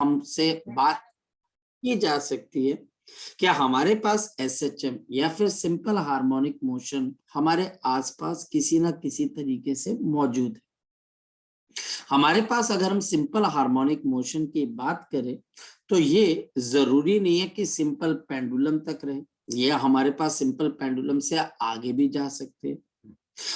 हमसे बात की जा सकती है, क्या हमारे पास एसएचएम या फिर सिंपल हार्मोनिक मोशन हमारे आसपास किसी ना किसी तरीके से मौजूद है। हमारे पास अगर हम सिंपल हार्मोनिक मोशन की बात करें तो ये जरूरी नहीं है कि सिंपल पेंडुलम तक रहे, ये हमारे पास सिंपल पेंडुलम से आगे भी जा सकते हैं।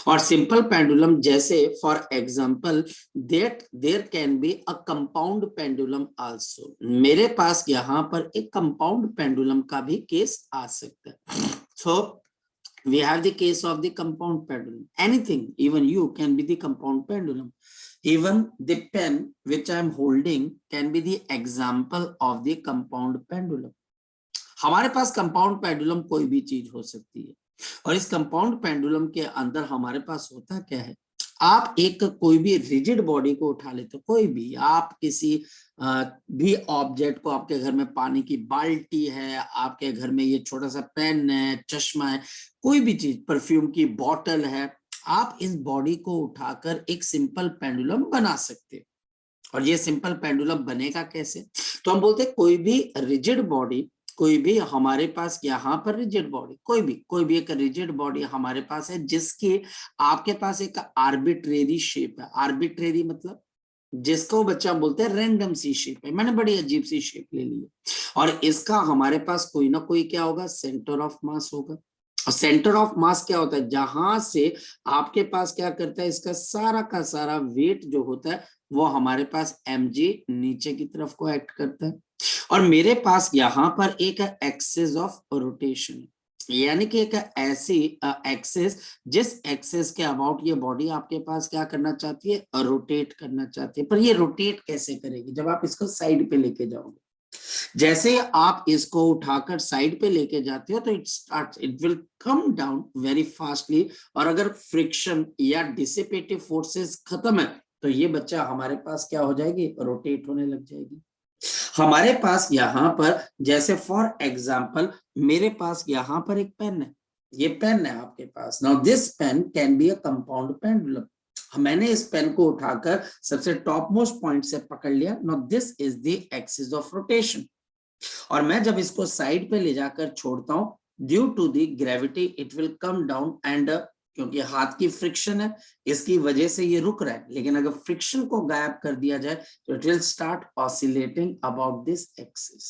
और सिंपल पेंडुलम जैसे for example that there can be a compound pendulum also, मेरे पास यहाँ पर एक कंपाउंड पेंडुलम का भी केस आ सकता है। सो we have the case of the compound pendulum. Anything, even you can be the compound pendulum. Even the pen which I am holding can be the example of the compound pendulum. हमारे पास compound pendulum कोई भी चीज हो सकती है, और इस compound pendulum के अंदर हमारे पास होता क्या है, आप एक कोई भी रिजिड बॉडी को उठा लेते हो, कोई भी आप किसी भी ऑब्जेक्ट को, आपके घर में पानी की बाल्टी है, आपके घर में ये छोटा सा पेन है, चश्मा है, कोई भी चीज, परफ्यूम की बोतल है, आप इस बॉडी को उठाकर एक सिंपल पेंडुलम बना सकते हो। और ये सिंपल पेंडुलम बनेगा कैसे, तो हम बोलते हैं कोई भी रिजिड बॉडी, कोई भी हमारे पास यहाँ पर रिजिड बॉडी, कोई भी एक रिजिड बॉडी हमारे पास है जिसकी आपके पास एक आर्बिट्रेरी शेप है। आर्बिट्रेरी मतलब जिसको बच्चा बोलते हैं रैंडम सी शेप है, मैंने बड़ी अजीब सी शेप ले ली है, और इसका हमारे पास कोई ना कोई क्या होगा, सेंटर ऑफ मास होगा। और सेंटर ऑफ मास क्या होता है, जहां से आपके पास क्या करता है, इसका सारा का सारा वेट जो होता है वो हमारे पास mg नीचे की तरफ को एक्ट करता है। और मेरे पास यहाँ पर एक एक्सिस ऑफ रोटेशन, यानी कि एक ऐसी एक्सिस जिस एक्सिस के अबाउट ये बॉडी आपके पास क्या करना चाहती है, रोटेट करना चाहती है। पर ये रोटेट कैसे करेगी, जब आप इसको साइड पे लेके जाओगे, जैसे आप इसको उठाकर साइड पे लेके जाते हो तो it will come down very fastly, और अगर फ्रिक्शन या डिसिपेटिव फोर्सेस खत्म है तो ये बच्चा हमारे पास क्या हो जाएगी, रोटेट होने लग जाएगी। हमारे पास यहाँ पर जैसे फॉर एग्जाम्पल मेरे पास यहाँ पर एक पेन है, ये पेन है आपके पास, now this pen can be a compound pendulum. मैंने इस पेन को उठाकर सबसे टॉप मोस्ट पॉइंट से पकड़ लिया, now this is the axis of rotation, और मैं जब इसको साइड पे ले जाकर छोड़ता हूं, due to the gravity it will come down, and क्योंकि हाथ की फ्रिक्शन है इसकी वजह से ये रुक रहा है, लेकिन अगर फ्रिक्शन को गायब कर दिया जाए तो it will start oscillating about this axis,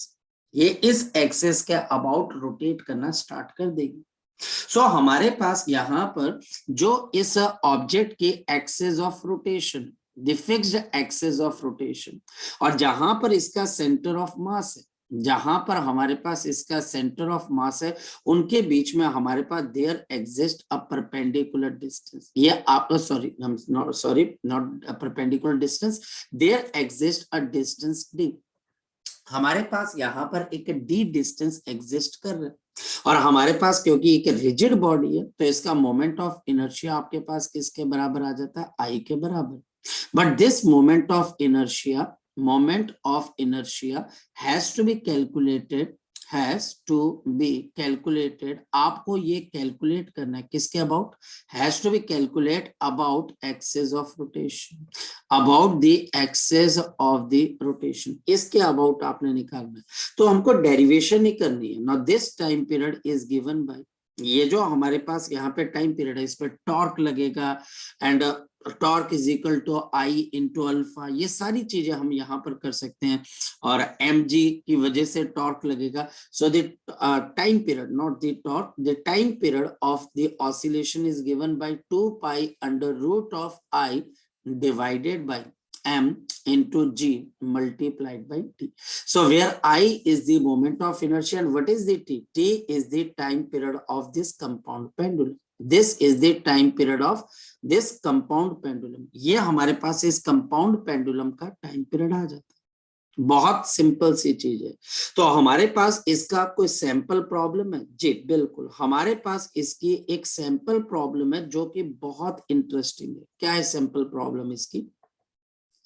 ये इस एक्सिस के अबाउट रोटेट करना स्टार्ट कर देगी। सो हमारे पास यहाँ पर जो इस ऑब्जेक्ट की axis of rotation, the fixed axis of rotation, और जहां पर इसका सेंटर ऑफ मास है, जहां पर हमारे पास इसका सेंटर ऑफ मास है, उनके बीच में हमारे पास there exist a perpendicular distance, ये आप sorry not a perpendicular distance, there exist a distance D, हमारे पास यहाँ पर एक डी डिस्टेंस एग्जिस्ट कर रहा है। और हमारे पास क्योंकि एक रिजिड बॉडी है तो इसका मोमेंट ऑफ इनर्शिया आपके पास किसके बराबर आ जाता है, आई के बराबर। But this moment of inertia has to be calculated, आपको ये कैलकुलेट करना है किसके about, has to be calculate about axis of rotation, about the axis of the rotation, इसके अबाउट आपने निकालना है। तो हमको डेरिवेशन ही करनी है। Now this time period is given by, ये जो हमारे पास यहाँ पे टाइम पीरियड है, इस पर टॉर्क लगेगा, and torque is equal to I into alpha, ये सारी चीजें हम यहाँ पर कर सकते हैं, और mg की वजह से टॉर्क लगेगा। So the time period, not the torque, the time period of the oscillation is given by 2 pi under root of I divided by m into g multiplied by t. So where I is the moment of inertia and what is the t? T is the time period of this compound pendulum. This is the time period of this compound pendulum. ये हमारे पास इस compound pendulum का time period आ जाता है। बहुत simple सी चीज है। तो हमारे पास इसका कोई सैंपल प्रॉब्लम है जी, बिल्कुल हमारे पास इसकी एक सैंपल प्रॉब्लम है जो कि बहुत इंटरेस्टिंग है। क्या है सैंपल प्रॉब्लम इसकी?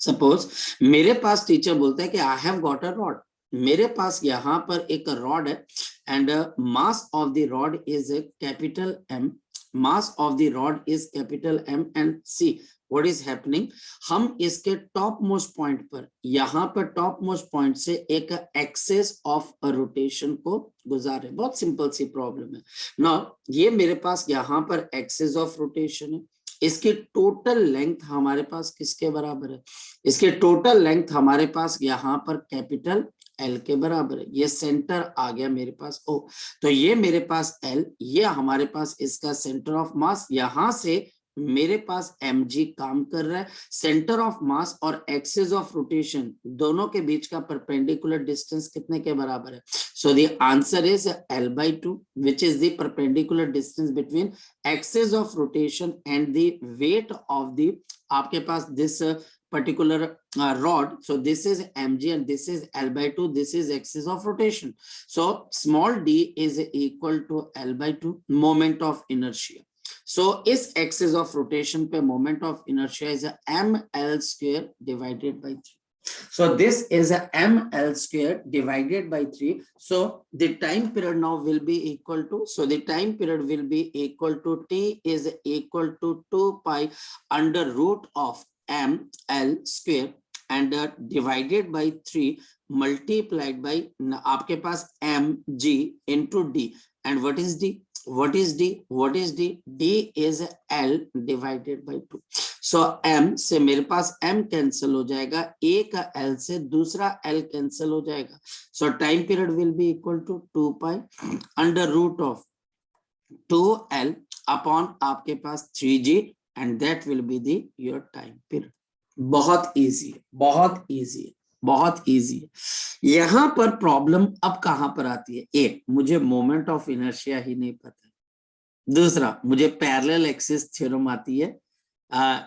सपोज मेरे पास टीचर बोलता है कि I have got a rod, मेरे पास यहाँ पर एक रॉड है, and mass of the rod is capital M, mass of the rod is capital M, and see what is happening, हम इसके टॉप मोस्ट पॉइंट पर, यहाँ पर टॉप मोस्ट पॉइंट से एक एक्सेस ऑफ रोटेशन को गुजारे। बहुत सिंपल सी प्रॉब्लम है ना। ये मेरे पास यहाँ पर एक्सेस ऑफ रोटेशन है, इसकी टोटल लेंथ हमारे पास किसके बराबर है, इसके टोटल लेंथ हमारे पास यहाँ पर कैपिटल एल के बराबर है। ये सेंटर आ गया मेरे पास ओ, तो ये मेरे पास एल, ये हमारे पास इसका सेंटर ऑफ मास, यहां से मेरे पास mg काम कर रहा है। सेंटर ऑफ मास और एक्सिस ऑफ रोटेशन दोनों के बीच का परपेंडिकुलर डिस्टेंस कितने के बराबर है? So the answer is l/2 which is the perpendicular distance between axis of rotation and the weight of the आपके पास this particular rod. So this is mg and this is l/2, this is axis of rotation. So small d is equal to l/2 moment of inertia. So इस axis of rotation पे moment of inertia is ml square divided by 3. So this is ml square divided by 3. So the time period now will be equal to, so the time period will be equal to t is equal to 2 pi under root of ml square and divided by 3 multiplied by आपके पास mg into d. And what is d? What is d? What is d? d is l divided by 2. So m से मेरे पास m cancel हो जाएगा, एक l से दूसरा l cancel हो जाएगा. So time period will be equal to 2 pi under root of 2l upon आपके पास 3g and that will be the your time period. बहुत इजी है, बहुत इजी है, बहुत इजी है। यहां पर प्रॉब्लम अब कहां पर आती है? एक, मुझे मोमेंट ऑफ इनर्शिया ही नहीं पता है। दूसरा, मुझे पैरेलल एक्सिस थ्योरम आती है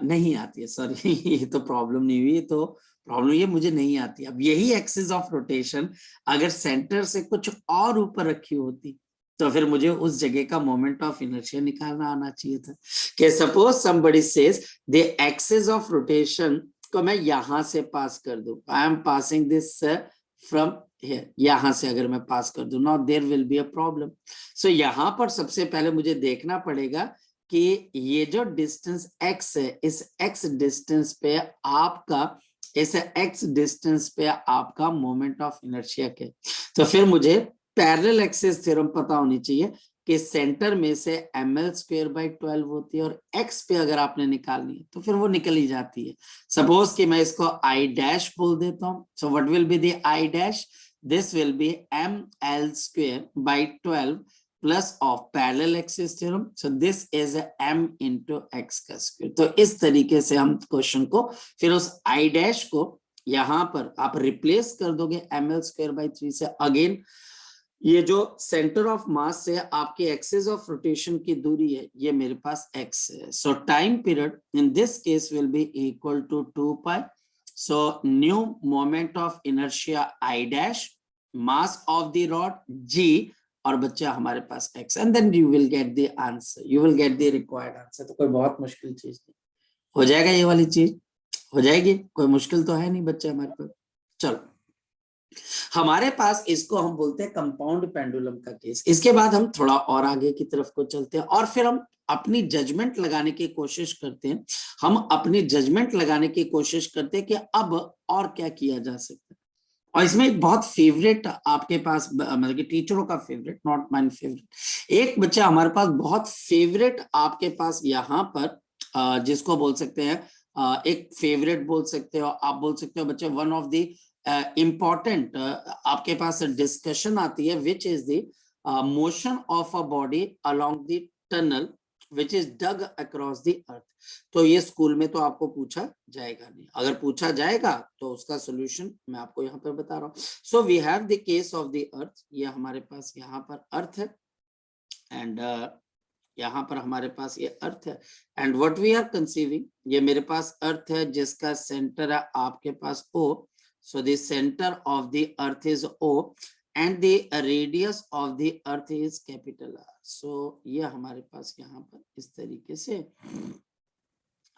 नहीं आती है, सॉरी ये तो प्रॉब्लम नहीं हुई, तो प्रॉब्लम ये मुझे नहीं आती। अब यही एक्सिस ऑफ रोटेशन अगर सेंटर से कुछ और ऊपर रखी होती तो फिर मुझे उस जगह का मोमेंट ऑफ इनर्शिया निकालना आना चाहिए था। कि suppose somebody says the axis of rotation को मैं यहां से पास कर दूं, I am passing this from here, यहां से अगर मैं पास कर दूं, now there will be a problem. So यहां पर सबसे पहले मुझे देखना पड़ेगा कि ये जो डिस्टेंस x है, इस x डिस्टेंस पे आपका, इस x डिस्टेंस पे आपका मोमेंट ऑफ इनर्शिया क्या है। तो फिर मुझे पैरेलल एक्सिस थ्योरम पता होनी चाहिए कि सेंटर में से ml स्क्वायर बाई 12 होती है और x पे अगर आपने निकालनी है तो फिर वो निकल ही जाती है। सपोज कि मैं इसको I डैश बोल देता हूँ, so what will be the I dash? This will be ml square by 12 plus of parallel axis theorem, so this is m into x का स्क्वायर। तो इस तरीके से हम क्वेश्चन को, फिर उस I डैश को यहाँ पर आप रिप्लेस कर दोगे ml स्क्वायर बाई 3 से। अगेन ये जो सेंटर ऑफ मास से आपके एक्सिस ऑफ रोटेशन की दूरी है, ये मेरे पास x है। So time period in this case will be equal to 2 pi. So new moment of inertia I dash, mass of the rod g, और बच्चा हमारे पास x, and then you will get the answer, you will get the required answer. तो कोई बहुत मुश्किल चीज नहीं, हो जाएगा, ये वाली चीज हो जाएगी, कोई मुश्किल तो है नहीं बच्चे हमारे पास। चलो, हमारे पास इसको हम बोलते हैं कंपाउंड पेंडुलम का केस। इसके बाद हम थोड़ा और आगे की तरफ को चलते हैं और फिर हम अपनी जजमेंट लगाने की कोशिश करते हैं, हम अपनी जजमेंट लगाने की कोशिश करते हैं कि अब और क्या किया जा सकता है। और इसमें एक बहुत फेवरेट आपके पास, मतलब कि टीचरों का फेवरेट, नॉट माय फेवरेट, एक बच्चा हमारे पास बहुत फेवरेट आपके पास यहाँ पर जिसको बोल सकते हैं एक फेवरेट बोल सकते हो, आप बोल सकते हो बच्चे वन ऑफ द इम्पॉर्टेंट आपके पास डिस्कशन आती है, which is the motion of a body along the tunnel which is dug across the earth. तो ये स्कूल में तो आपको पूछा जाएगा नहीं, अगर पूछा जाएगा तो उसका सोल्यूशन मैं आपको यहाँ पर बता रहा हूँ। So we have the case of the earth, ये हमारे पास यहाँ पर अर्थ है एंड यहाँ पर हमारे पास ये अर्थ है and what we are conceiving, ये मेरे पास अर्थ है जिसका सेंटर है आपके पास O. So the center of the earth is O and the radius of the earth is capital R. So ये हमारे पास यहाँ पर इस तरीके से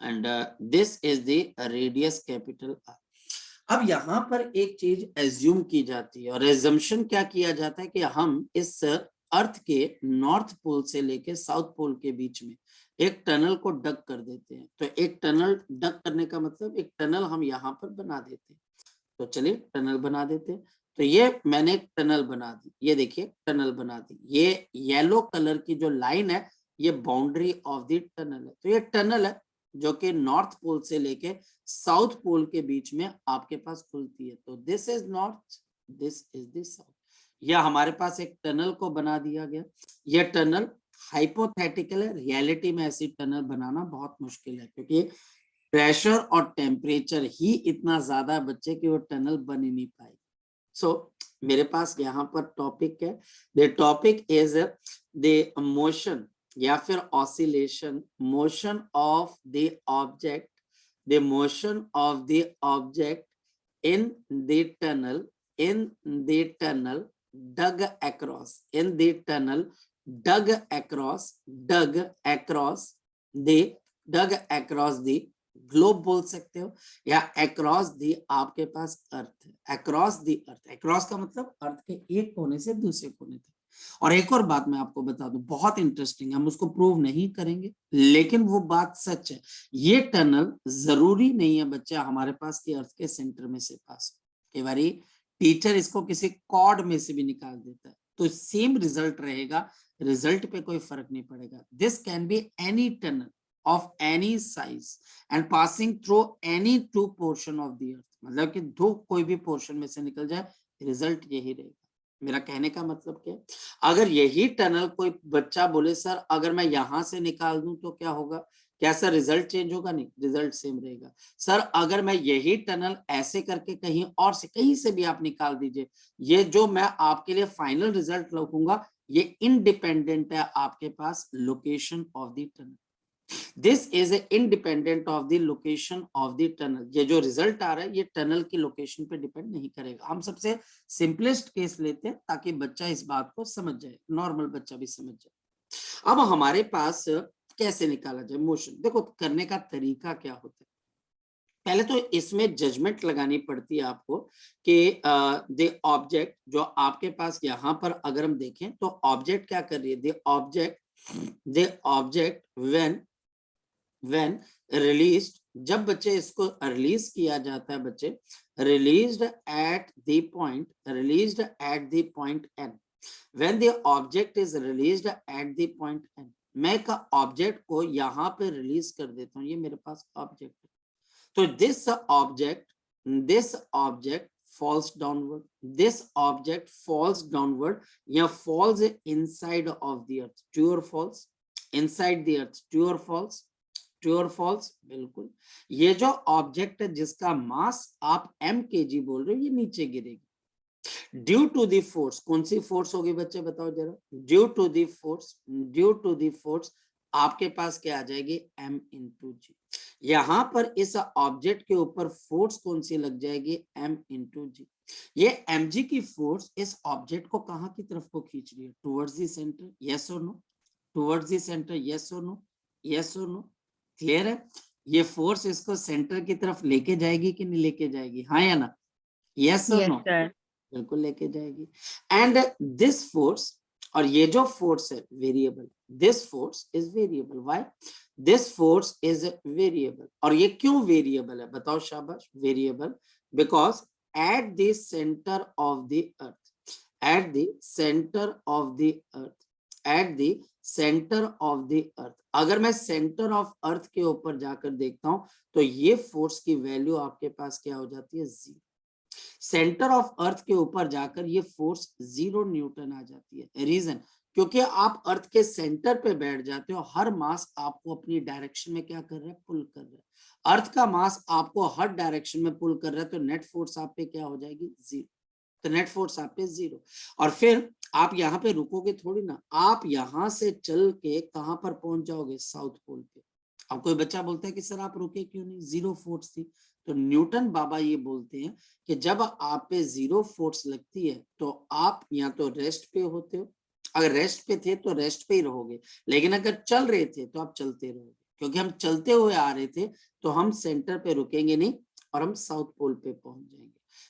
and this is the radius capital R. अब यहाँ पर एक चीज एज्यूम की जाती है और एजम्पशन क्या किया जाता है कि हम इस अर्थ के नॉर्थ पोल से लेके साउथ पोल के बीच में एक टनल को डग कर देते हैं। तो एक टनल डग करने का मतलब एक टनल हम यहाँ पर बना देते हैं। तो चलिए टनल बना देते हैं। तो ये मैंने एक टनल बना दी, ये देखिए टनल बना दी। ये येलो कलर की जो लाइन है ये बाउंड्री ऑफ द टनल है। तो ये टनल है जो कि नॉर्थ पोल से लेके साउथ पोल के बीच में आपके पास खुलती है। तो this is north, this is the south. यह हमारे पास एक टनल को बना दिया गया। यह टनल हाइपोथेटिकल है, रियलिटी में ऐसी टनल बनाना बहुत मुश्किल है क्योंकि प्रेशर और टेम्परेचर ही इतना ज्यादा है बच्चे कि वो टनल बन ही नहीं पाएगी। सो मेरे पास यहाँ पर टॉपिक है, the topic is the motion या फिर oscillation, motion of the object, the motion of the object in the tunnel, in the tunnel dug across, in the tunnel dug across, dug across the, dug across the globe बोल सकते हो या across the आपके पास अर्थ है, across the earth. Across का मतलब अर्थ के एक कोने से दूसरे कोने तक। और एक और बात मैं आपको बता दूं, बहुत इंटरेस्टिंग, हम उसको प्रूव नहीं करेंगे लेकिन वो बात सच है। ये टनल जरूरी नहीं है बच्चा हमारे पास कि अर्थ के सेंटर में से पास हो। कई बार टीचर इसको किसी कॉर्ड में से भी निकाल देता है तो सेम रिजल्ट रहेगा, रिजल्ट पे कोई फर्क नहीं पड़ेगा। This can be any tunnel of any size and passing through any two portion of the earth, मतलब कि दो कोई भी पोर्शन में से निकल जाए, रिजल्ट यही रहेगा। मेरा कहने का मतलब क्या है, अगर यही टनल कोई बच्चा बोले सर अगर मैं यहां से निकाल दूं तो क्या होगा, क्या सर रिजल्ट चेंज होगा? नहीं, रिजल्ट सेम रहेगा। सर अगर मैं यही टनल ऐसे करके कहीं और से, कहीं से भी आप निकाल दीजिए, ये जो मैं आपके लिए फाइनल रिजल्ट लिखूंगा ये इनडिपेंडेंट है आपके पास location of the tunnel. This is independent of the location of the tunnel. ये जो रिजल्ट आ रहा है ये टनल की लोकेशन पे डिपेंड नहीं करेगा। हम सबसे सिंपलेस्ट केस लेते हैं ताकि बच्चा इस बात को समझ जाए, नॉर्मल बच्चा भी समझ जाए। अब हमारे पास कैसे निकाला जाए मोशन, देखो करने का तरीका क्या होता है। पहले तो इसमें जजमेंट लगानी पड़ती है आपको कि द ऑब्जेक्ट जो आपके पास यहाँ पर अगर हम देखें तो ऑब्जेक्ट क्या कर रही है, द ऑब्जेक्ट व्हेन रिलीज्ड, जब बच्चे इसको रिलीज किया जाता है बच्चे, released at the point, released at the point N, when the object is released at the point N, मैं एक ऑब्जेक्ट को यहाँ पे रिलीज कर देता हूँ, ये मेरे पास ऑब्जेक्ट है। तो this object falls downward, this object falls downward या falls inside of the earth, true or false, inside the earth, true or false, true और फॉल्स, बिल्कुल। ये जो ऑब्जेक्ट है जिसका मास आप m kg बोल रहे हो ये नीचे गिरेगी ड्यू टू दी फोर्स। कौन सी फोर्स होगी बच्चे बताओ जरा, due to the force, due to the force आपके पास क्या आ जाएगी m इंटू जी। यहां पर इस ऑब्जेक्ट के ऊपर फोर्स कौन सी लग जाएगी m इंटू जी। ये mg की फोर्स इस ऑब्जेक्ट को कहां की तरफ को खींच रही है, टुवर्ड्स द सेंटर, यस और no, towards the centre, yes और नो, यस और नो, क्लियर है। ये फोर्स इसको सेंटर की तरफ लेके जाएगी कि नहीं लेके जाएगी, हाँ या ना, यस और नो, बिल्कुल लेके जाएगी। एंड दिस फोर्स, और ये जो फोर्स है variable, this force is variable, why, this force is variable. और ये क्यों वेरिएबल है बताओ, शाबाश, variable because at the centre of the earth, at the centre of the earth, at the centre of the अर्थ, अगर मैं centre of earth के ऊपर जाकर देखता हूं तो ये फोर्स की वैल्यू आपके पास क्या हो जाती है, जीरो। सेंटर ऑफ अर्थ के ऊपर जाकर ये फोर्स 0 न्यूटन आ जाती है। रीजन, क्योंकि आप अर्थ के सेंटर पे बैठ जाते हो, हर मास आपको अपनी डायरेक्शन में क्या कर रहा है, पुल कर रहा है। अर्थ का मास आपको हर डायरेक्शन में पुल कर रहा है तो नेट फोर्स आप पे क्या हो जाएगी, जीरो। तो नेट फोर्स आप पे जीरो। और फिर आप यहाँ पे रुकोगे थोड़ी ना, आप यहाँ से चल के कहां पर पहुंच जाओगे, साउथ पोल पे। अब कोई बच्चा बोलता है कि सर आप रुके क्यों नहीं, जीरो फोर्स थी। तो न्यूटन बाबा ये बोलते हैं कि जब आप पे जीरो फोर्स लगती है तो आप या तो रेस्ट पे होते हो, अगर रेस्ट पे थे तो रेस्ट पे ही रहोगे, लेकिन अगर चल रहे थे तो आप चलते रहोगे। क्योंकि हम चलते हुए आ रहे थे तो हम सेंटर पे रुकेंगे नहीं और हम साउथ पोल पे पहुंच जाएंगे।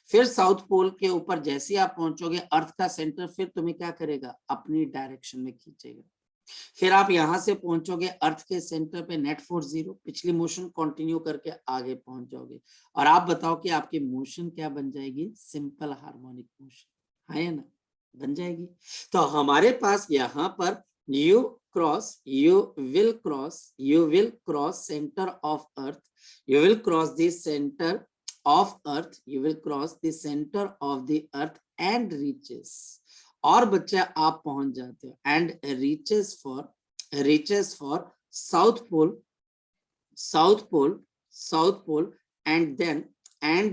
फिर साउथ पोल के ऊपर जैसे आप पहुंचोगे, अर्थ का सेंटर फिर तुम्हें क्या करेगा, अपनी डायरेक्शन में खींचेगा। फिर आप यहां से पहुंचोगे अर्थ के सेंटर पे, नेट फोर्स 0, पिछली मोशन कंटिन्यू करके आगे पहुंच जाओगे। और आप बताओ कि आपकी मोशन क्या बन जाएगी? सिंपल हार्मोनिक मोशन, है ना, बन जाएगी। तो हमारे पास यहाँ पर you will cross centre of earth, you will cross the centre of earth, you will cross the centre of the earth and reaches, और बच्चा आप पहुंच जाते हो and reaches for south pole, south pole and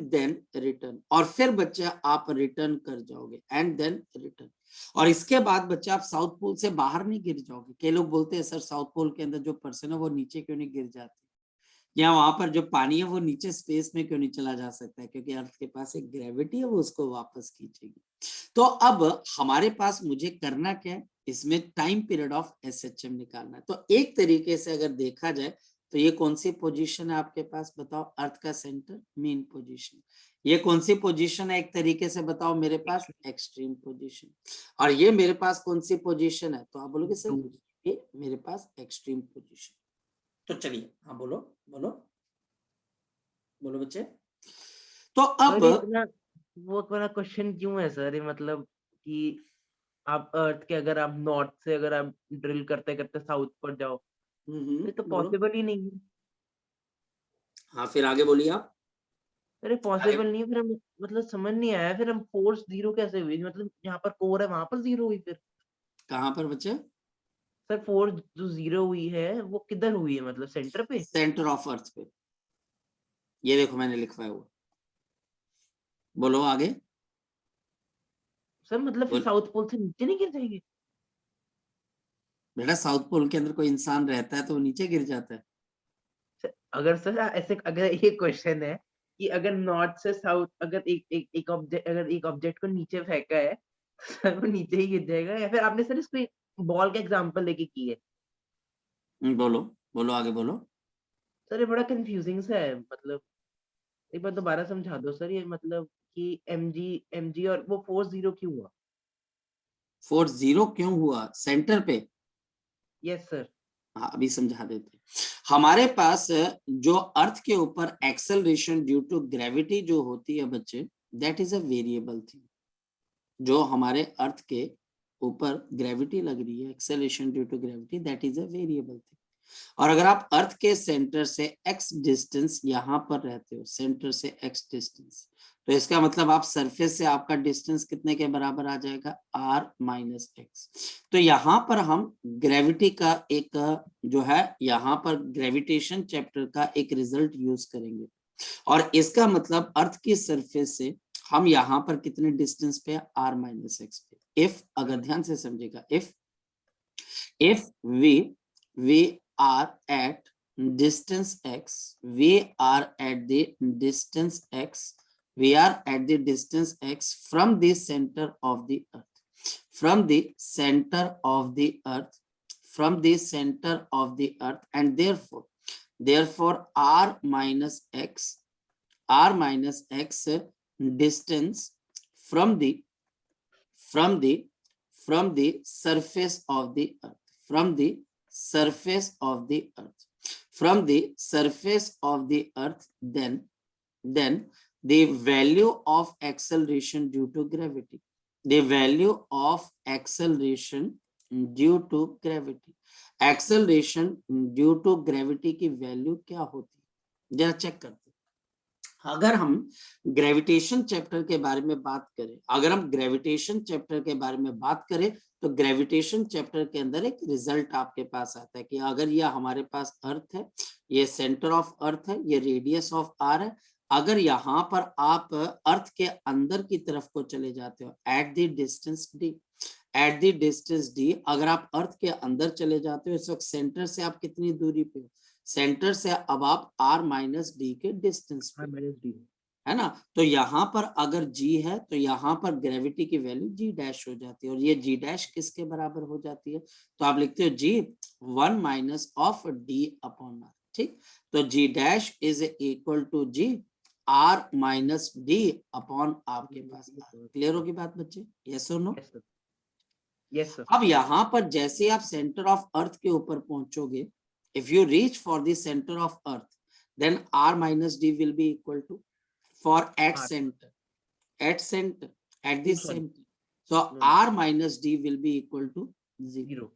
then return, और फिर बच्चा आप रिटर्न कर जाओगे एंड देन रिटर्न। और इसके बाद बच्चा आप साउथ पोल से बाहर नहीं गिर जाओगे। कई लोग बोलते हैं सर साउथ पोल के अंदर जो पर्सन है वो नीचे क्यों नहीं गिर जाते, या वहां पर जो पानी है वो नीचे स्पेस में क्यों नहीं चला जा सकता है? क्योंकि अर्थ के पास एक ग्रेविटी है, वो उसको वापस खींचेगी। तो अब हमारे पास मुझे करना क्या है, इसमें टाइम पीरियड ऑफ एसएचएम निकालना है। तो एक तरीके से अगर देखा जाए तो ये कौन सी पोजीशन है आपके पास, बताओ? अर्थ का सेंटर, मेन पोजीशन। ये कौन सी पोजीशन है एक तरीके से बताओ मेरे पास? Extreme position. और ये मेरे पास कौन सी पोजीशन है? तो आप बोलोगे सर ये मेरे पास एक्सट्रीम पोजीशन। तो चलिए, हाँ बोलो बोलो बोलो बच्चे। तो अब सर इतना वो वाला क्वेश्चन क्यों है सर? ये मतलब कि आप अर्थ के अगर आप नॉर्थ से अगर आप ड्रिल करते करते साउथ पर जाओ, ये तो बोलो। पॉसिबल ही नहीं है। हाँ फिर आगे बोलिए आप। अरे आगे पॉसिबल नहीं है, फिर हम मतलब समझ नहीं आया, फिर हम फोर्स जीरो कैसे हुई? मतलब यहाँ पर कोर है वहां पर जीरो हुई फिर? कहाँ पर बच्चे? सर फोर्स जो जीरो हुई है वो किधर हुई है, मतलब सेंटर पे? सेंटर ऑफ अर्थ पे। ये देखो मैंने लिखवाया हुआ, बोलो आगे। सर मतलब फिर बोल साउथ पोल से नीचे नहीं गिर जाएगी? बेटा, साउथ पोल के अंदर कोई इंसान रहता है तो वो नीचे गिर जाता है। अगर सर ऐसे अगर ये क्वेश्चन है कि अगर नॉर्थ से साउथ अगर एक ऑब्जेक्ट अगर एक ऑब्जेक्ट को नीचे फेंका है तो सर वो नीचे ही गिर जाएगा, या फिर आपने सर इसको बॉल का एग्जांपल लेके की है? बोलो बोलो आगे बोलो। सर ये बड़ा कंफ्यूजिंग सा है, मतलब एक बार दोबारा समझा दो सर, ये मतलब कि एमजी और वो फोर्स जीरो क्यों हुआ? फोर्स जीरो क्यों हुआ सेंटर पे? Yes sir. हाँ अभी समझा देते। हमारे पास जो अर्थ के ऊपर एक्सेलरेशन ड्यू टू ग्रेविटी जो होती है बच्चे, that is a variable thing. जो हमारे अर्थ के ऊपर ग्रेविटी लग रही है, acceleration due to gravity, that is a variable thing. और अगर आप अर्थ के सेंटर से एक्स डिस्टेंस यहां पर रहते हो, सेंटर से एक्स डिस्टेंस, तो इसका मतलब आप सरफेस से आपका डिस्टेंस कितने के बराबर आ जाएगा? R minus X. तो यहां पर हम ग्रेविटी का एक जो है, यहां पर ग्रेविटेशन चैप्टर का एक रिजल्ट यूज करेंगे। और इसका मतलब अर्थ की सरफेस से हम यहां पर कितने डिस्टेंस पे? आर माइनस एक्स पे। इफ, अगर ध्यान से समझेगा, if we are at distance x, we are at the distance x, we are at the distance x from the center of the earth, from the center of the earth, from the center of the earth, and therefore r minus x distance from the from the from the surface of the earth, from the surface of the earth, from the surface of the earth, then the value of acceleration due to gravity, the value of acceleration due to gravity, acceleration due to gravity की value क्या होती है जरा check करते हैं। अगर हम gravitation chapter के बारे में बात करें, अगर हम ग्रेविटेशन चैप्टर के बारे में बात करें, तो ग्रेविटेशन चैप्टर के अंदर एक रिजल्ट आपके पास आता है कि अगर ये हमारे पास अर्थ है, ये सेंटर ऑफ अर्थ है, ये रेडियस ऑफ आर है, अगर यहाँ पर आप अर्थ के अंदर की तरफ को चले जाते हो at the distance D, at the distance D, अगर आप अर्थ के अंदर चले जाते हो इस वक्त सेंटर से आप कितनी दूरी पे हो? सेंटर से अब आप r माइनस डी के डिस्टेंस पे, है ना? तो यहाँ पर अगर g है तो यहाँ पर ग्रेविटी की वैल्यू g डैश हो जाती है, और ये g डैश किसके बराबर हो जाती है? तो आप लिखते हो g 1 minus of d upon r। ठीक, तो g dash is equal to g r minus d upon आपके पास r। क्लियर होगी बात बच्चे? यस और नो? Yes sir. अब यहाँ पर जैसे आप सेंटर ऑफ अर्थ के ऊपर पहुंचोगे, if you reach for the centre of earth, then r minus d will be equal to for at R center, at the sorry center. So no r minus d will be equal to 0. Zero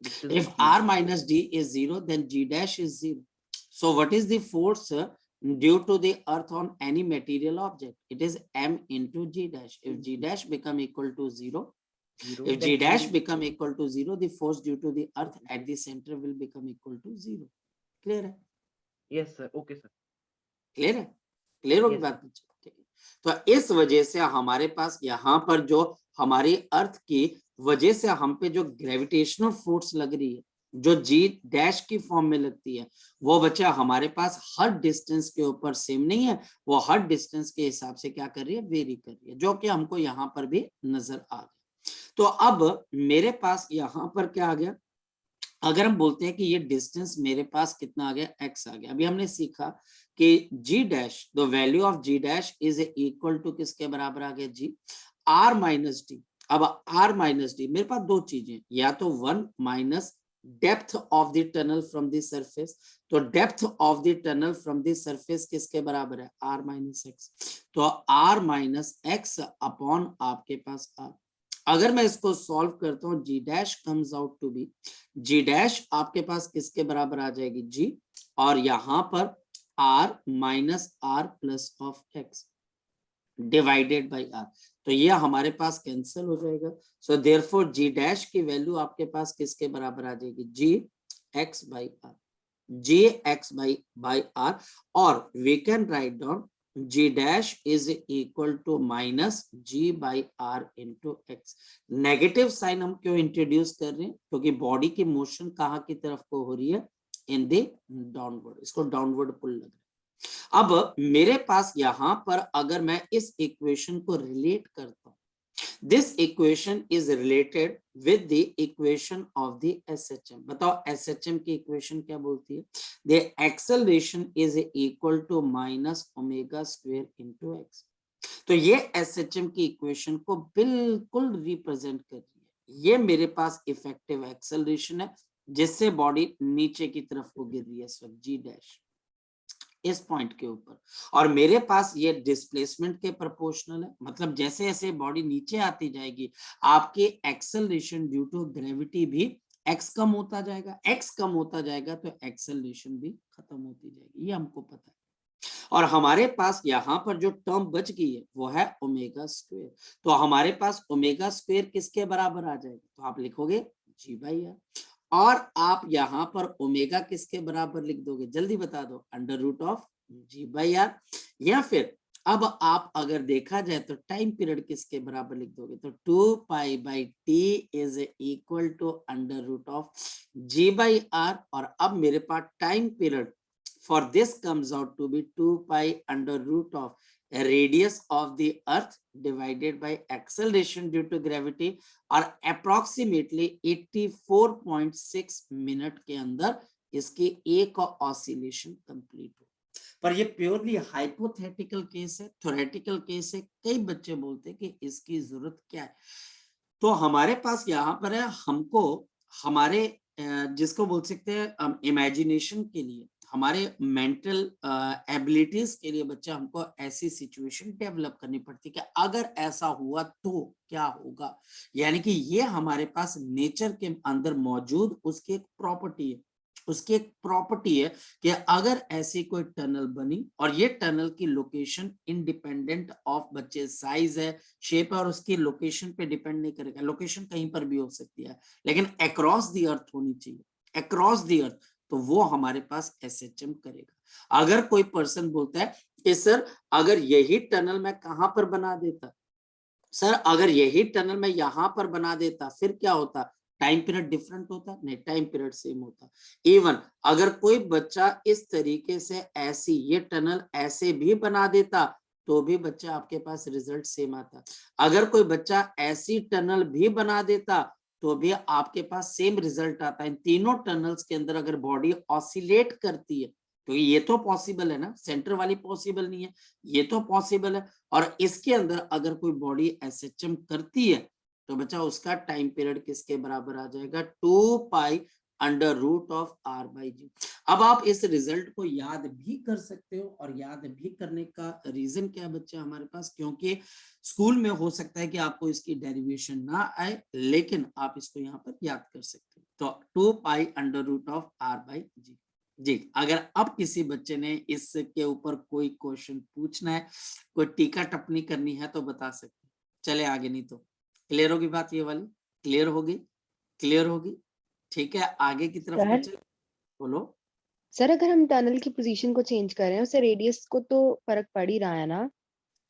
which is If r minus d is 0, then g dash is 0. So what is the force due to the earth on any material object? It is m into g dash. If g dash become equal to 0, zero if g dash become equal to 0, the force due to the earth at the center will become equal to 0. Clear है? Yes sir okay sir clear है? Clear होगी Yes, बात? ठीक है। तो इस वजह से हमारे पास यहाँ पर जो हमारी अर्थ की वजह से हम पे जो ग्रेविटेशनल फोर्स लग रही है, जो जी डैश की फॉर्म में लगती है, वो बच्चा हमारे पास हर डिस्टेंस के ऊपर सेम नहीं है, वो हर डिस्टेंस के हिसाब से क्या कर रही है, वेरी कर रही है, जो कि हमको यहाँ पर भी नजर आ गया। तो अब मेरे पास यहाँ पर क्या आ गया, अगर हम बोलते हैं कि ये डिस्टेंस मेरे पास कितना आ गया, x आ गया। अभी हमने सीखा कि g dash, the value of g dash is equal to किसके बराबर आ गया, g r माइनस डी। अब r माइनस डी मेरे पास दो चीजें, या तो 1 minus depth of the tunnel from the surface, तो depth of the tunnel from the surface किसके बराबर है, r माइनस एक्स। तो r माइनस एक्स अपॉन आपके पास r। अगर मैं इसको सॉल्व करता हूँ, G dash comes out to be, G dash आपके पास किसके बराबर आ जाएगी, जी, और यहां पर R minus R plus of X divided by R. तो ये हमारे पास कैंसिल हो जाएगा। सो देयरफॉर जी डैश की वैल्यू आपके पास किसके बराबर आ जाएगी, G X by R, G X by R. और we can write down g dash is equal to minus g by r into x। Negative sign हम क्यों इंट्रोड्यूस कर रहे हैं, क्योंकि बॉडी की मोशन कहाँ की तरफ को हो रही है, इन द डाउनवर्ड, इसको डाउनवर्ड पुल लग रहा है। अब मेरे पास यहां पर अगर मैं इस इक्वेशन को रिलेट करता हूं, this equation is related with the equation of the SHM। बताओ SHM की इक्वेशन क्या बोलती है, the acceleration is equal to minus omega square into x। तो ये SHM की इक्वेशन को बिल्कुल रिप्रेजेंट कर रही है। ये मेरे पास इफेक्टिव एक्सेलरेशन है जिससे बॉडी नीचे की तरफ को गिर रही है, सब जी डैश इस पॉइंट के ऊपर, और मेरे पास ये डिस्प्लेसमेंट के प्रोपोर्शनल है। मतलब जैसे जैसे बॉडी नीचे आती जाएगी, आपकी एक्सेलरेशन ड्यू टू ग्रेविटी भी एक्स कम होता जाएगा, एक्स कम होता जाएगा तो एक्सेलरेशन भी खत्म होती जाएगी, ये हमको पता है। और हमारे पास यहाँ पर जो टर्म बच गई है वो है ओमेगा स्क्वायर। तो हमारे पास ओमेगा स्क्वायर किसके बराबर आ जाएगा, तो आप लिखोगे जी बाई आर, और आप यहाँ पर ओमेगा किसके बराबर लिख दोगे, जल्दी बता दो, under root of G by R. या फिर अब आप अगर देखा जाए तो टाइम पीरियड किसके बराबर लिख दोगे, तो 2 pi by T is equal to under root of G by R. और अब मेरे पास time period for this comes out to be 2 pi under root of radius of the earth divided by acceleration due to gravity, और approximately 84.6 minute के अंदर इसकी एक oscillation complete हो। पर ये प्योरली हाइपोथेटिकल केस है, थ्योरेटिकल केस है। कई बच्चे बोलते हैं कि इसकी जरूरत क्या है, तो हमारे पास यहाँ पर है, हमको हमारे जिसको बोल सकते हैं इमेजिनेशन के लिए, हमारे मेंटल एबिलिटीज के लिए बच्चा हमको ऐसी सिचुएशन डेवलप करनी पड़ती है कि अगर ऐसा हुआ तो क्या होगा। यानी कि ये हमारे पास नेचर के अंदर मौजूद उसकी एक प्रॉपर्टी है, उसकी एक प्रॉपर्टी है कि अगर ऐसी कोई टनल बनी और ये टनल की लोकेशन इंडिपेंडेंट ऑफ बच्चे साइज है, शेप है, और उसकी लोकेशन पे डिपेंड नहीं करेगा, लोकेशन कहीं पर भी हो सकती है लेकिन अक्रॉस द अर्थ होनी चाहिए, अक्रॉस द अर्थ, तो वो हमारे पास एसएचएम करेगा। अगर कोई पर्सन बोलता है कि सर अगर यही टनल मैं कहां पर बना देता, सर अगर यही टनल मैं यहां पर बना देता फिर क्या होता, टाइम पीरियड डिफरेंट होता, नहीं टाइम पीरियड सेम होता। इवन अगर कोई बच्चा इस तरीके से ऐसी ये टनल ऐसे भी बना देता तो भी बच्चा आपके पास रिजल्ट सेम आता। अगर कोई बच्चा ऐसी टनल भी बना देता तो भी आपके पास सेम रिजल्ट आता है। इन तीनों टनल्स के अंदर अगर बॉडी ऑसिलेट करती है, क्योंकि ये तो पॉसिबल है ना, सेंटर वाली पॉसिबल नहीं है, ये तो पॉसिबल है, और इसके अंदर अगर कोई बॉडी एसएचएम करती है तो बच्चा उसका टाइम पीरियड किसके बराबर आ जाएगा, 2 pi under root of R by G. अब आप इस रिजल्ट को याद भी कर सकते हो, और याद भी करने का रीजन क्या है बच्चा हमारे पास, क्योंकि स्कूल में हो सकता है कि आपको इसकी डेरिवेशन ना आए, लेकिन आप इसको यहाँ पर याद कर सकते हो। तो 2 pi under root of R by G. जी, अगर अब किसी बच्चे ने इसके ऊपर कोई क्वेश्चन पूछना है, कोई टीका टिप्पणी करनी है तो बता सकते हैं। चले आगे, नहीं तो क्लियर होगी बात, ये वाली क्लियर होगी, क्लियर होगी। ठीक है, आगे की तरफ में सर चले, बोलो। सर अगर हम टनल की पोजीशन को चेंज कर रहे हैं उससे रेडियस को तो फर्क पड़ ही रहा है ना।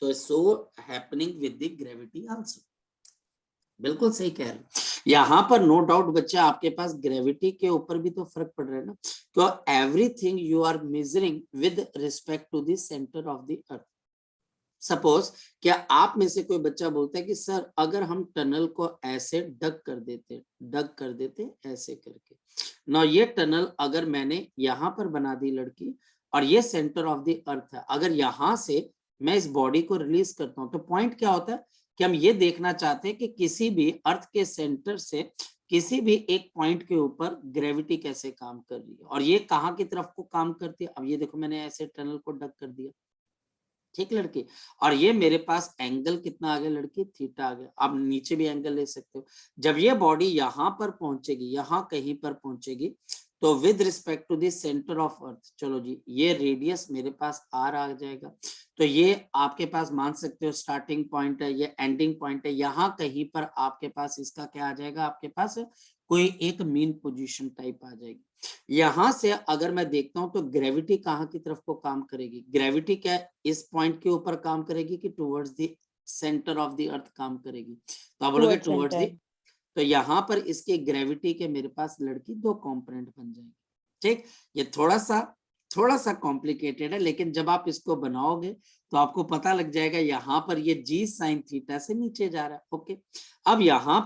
तो so happening with the gravity also, बिल्कुल सही कह रहे हो। यहाँ पर नो डाउट बच्चा आपके पास ग्रेविटी के ऊपर भी तो फर्क पड़ रहा है ना, तो everything you are measuring with respect to the centre of the earth. Suppose क्या आप में से कोई बच्चा बोलता है कि सर अगर हम टनल को ऐसे डग कर देते ऐसे करके ना, ये टनल अगर मैंने यहाँ पर बना दी लड़की, और ये सेंटर ऑफ द अर्थ है, अगर यहाँ से मैं इस बॉडी को रिलीज करता हूँ, तो पॉइंट क्या होता है कि हम ये देखना चाहते हैं कि किसी भी अर्थ के सेंटर से किसी भी एक पॉइंट के ऊपर ग्रेविटी कैसे काम कर रही है, और ये कहाँ की तरफ को काम करती है। अब ये देखो मैंने ऐसे टनल को डग कर दिया, ठीक लड़की, और ये मेरे पास एंगल कितना आ गया लड़की, थीटा आ गया। अब नीचे भी एंगल ले सकते हो। जब ये बॉडी यहाँ पर पहुंचेगी, यहाँ कहीं पर पहुंचेगी, तो with respect to the centre of earth, चलो जी, ये रेडियस मेरे पास आर आ जाएगा। तो ये आपके पास मान सकते हो स्टार्टिंग पॉइंट है, ये एंडिंग पॉइंट है, यहाँ कहीं पर आपके पास इसका क्या आ जाएगा, आपके पास कोई एक मीन पोजीशन टाइप आ जाएगी। यहां से अगर मैं देखता हूं तो ग्रेविटी कहाँ की तरफ को काम करेगी, ग्रेविटी क्या इस पॉइंट के ऊपर काम करेगी कि towards the centre of the अर्थ काम करेगी, तो आप बोलोगे टुवर्ड्स टुवर्ड्स द, सेंटर। तो यहाँ पर इसके ग्रेविटी के मेरे पास लड़की दो कंपोनेंट बन जाएंगे। ठीक, ये थोड़ा सा कॉम्प्लिकेटेड है, लेकिन जब आप इसको बनाओगे तो आपको पता लग जाएगा। यहाँ पर ये जी साइन थीटा से नीचे जा रहा है। ओके, अब यहाँ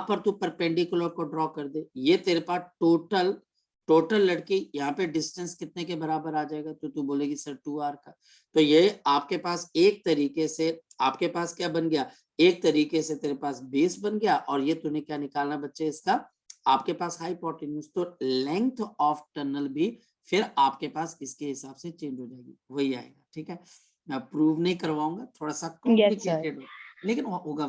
पर तू परपेंडिकुलर को ड्रॉ कर दे, ये तेरे पास टोटल लड़की यहाँ पे डिस्टेंस कितने के बराबर आ जाएगा, तो तू बोलेगी सर 2r का। तो ये आपके पास एक तरीके से आपके पास क्या बन गया, एक तरीके से तेरे पास बेस बन गया, और ये तूने क्या निकालना बच्चे इसका, आपके पास हाइपोटेन्यूज। तो लेंथ ऑफ टनल भी फिर आपके पास इसके हिसाब से चेंज हो जाएगी, वही आएगा। ठीक है, मैं प्रूव नहीं करवाऊंगा, थोड़ा सा यस सर। कॉम्प्लिकेटेड लेकिन होगा